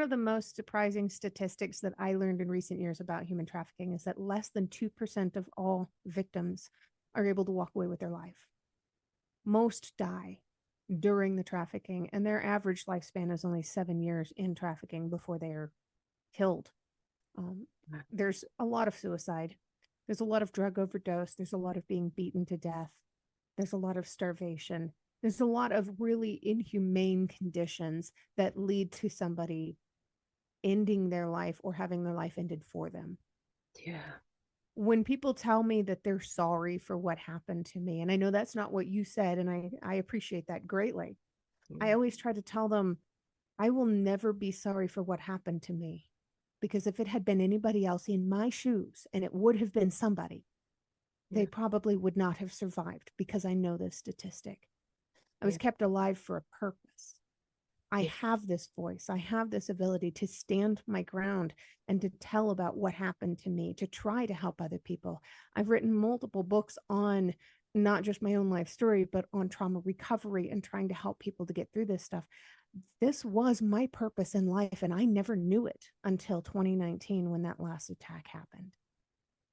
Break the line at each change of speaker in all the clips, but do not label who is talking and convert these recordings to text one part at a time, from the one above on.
of the most surprising statistics that I learned in recent years about human trafficking is that less than 2% of all victims are able to walk away with their life. Most die during the trafficking, and their average lifespan is only 7 years in trafficking before they are killed. There's a lot of suicide. There's a lot of drug overdose. There's a lot of being beaten to death. There's a lot of starvation. There's a lot of really inhumane conditions that lead to somebody ending their life or having their life ended for them.
Yeah.
When people tell me that they're sorry for what happened to me, and I know that's not what you said, and I appreciate that greatly. I
Yeah.
always try to tell them, I will never be sorry for what happened to me, because if it had been anybody else in my shoes, and it would have been somebody, they
Yeah.
probably would not have survived, because I know this statistic. I was
Yeah.
kept alive for a purpose. I
Yeah.
have this voice. I have this ability to stand my ground and to tell about what happened to me, to try to help other people. I've written multiple books on not just my own life story, but on trauma recovery and trying to help people to get through this stuff. This was my purpose in life, and I never knew it until 2019 when that last attack happened.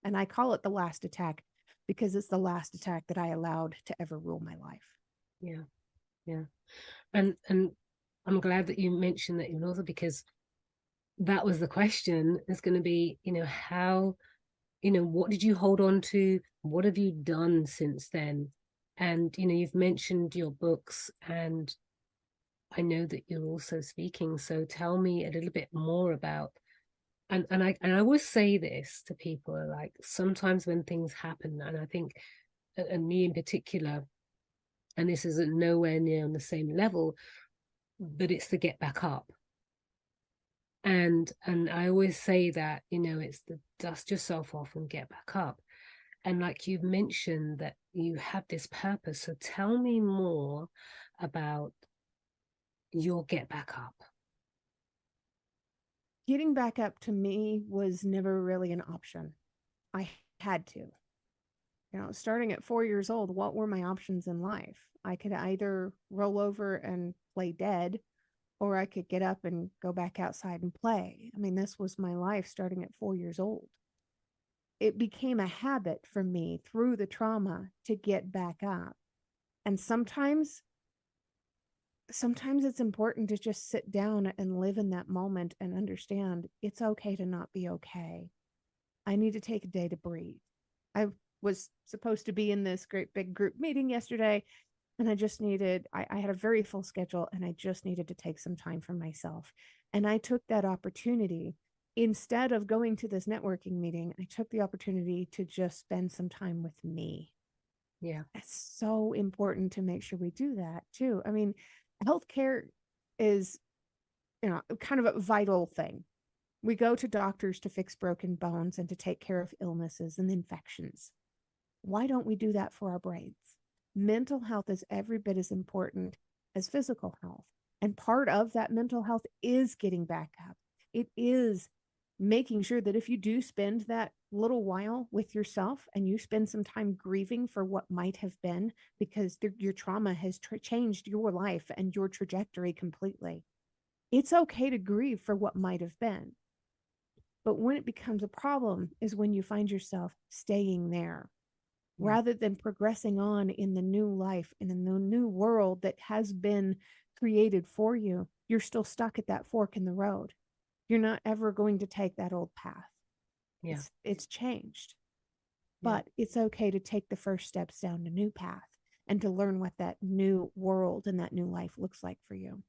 And I call it the last attack because it's the last attack that I allowed to ever rule my life.
Yeah. Yeah. And I'm glad that you mentioned that you're an author, because that was the question. Is going to be, how, what did you hold on to? What have you done since then? And you've mentioned your books, and I know that you're also speaking. So tell me a little bit more about. And I always say this to people, like, sometimes when things happen, and I think, and me in particular, and this isn't nowhere near on the same level, but it's the get back up. And I always say that, it's the dust yourself off and get back up. And like you've mentioned that you have this purpose. So tell me more about your get back up.
Getting back up to me was never really an option. I had to. Starting at 4 years old, what were my options in life? I could either roll over and play dead, or I could get up and go back outside and play. I mean, this was my life starting at 4 years old. It became a habit for me through the trauma to get back up. And sometimes it's important to just sit down and live in that moment and understand it's okay to not be okay. I need to take a day to breathe. I was supposed to be in this great big group meeting yesterday, and I had a very full schedule, and I just needed to take some time for myself. And I took that opportunity. Instead of going to this networking meeting, I took the opportunity to just spend some time with me.
Yeah.
It's so important to make sure we do that too. I mean, healthcare is, kind of a vital thing. We go to doctors to fix broken bones and to take care of illnesses and infections. Why don't we do that for our brains? Mental health is every bit as important as physical health. And part of that mental health is getting back up. It is making sure that if you do spend that little while with yourself and you spend some time grieving for what might have been, because your trauma has changed your life and your trajectory completely, it's okay to grieve for what might have been. But when it becomes a problem is when you find yourself staying there
Yeah.
rather than progressing on in the new life and in the new world that has been created for you. You're still stuck at that fork in the road. You're not ever going to take that old path.
Yeah.
It's changed.
Yeah.
But it's okay to take the first steps down a new path and to learn what that new world and that new life looks like for you.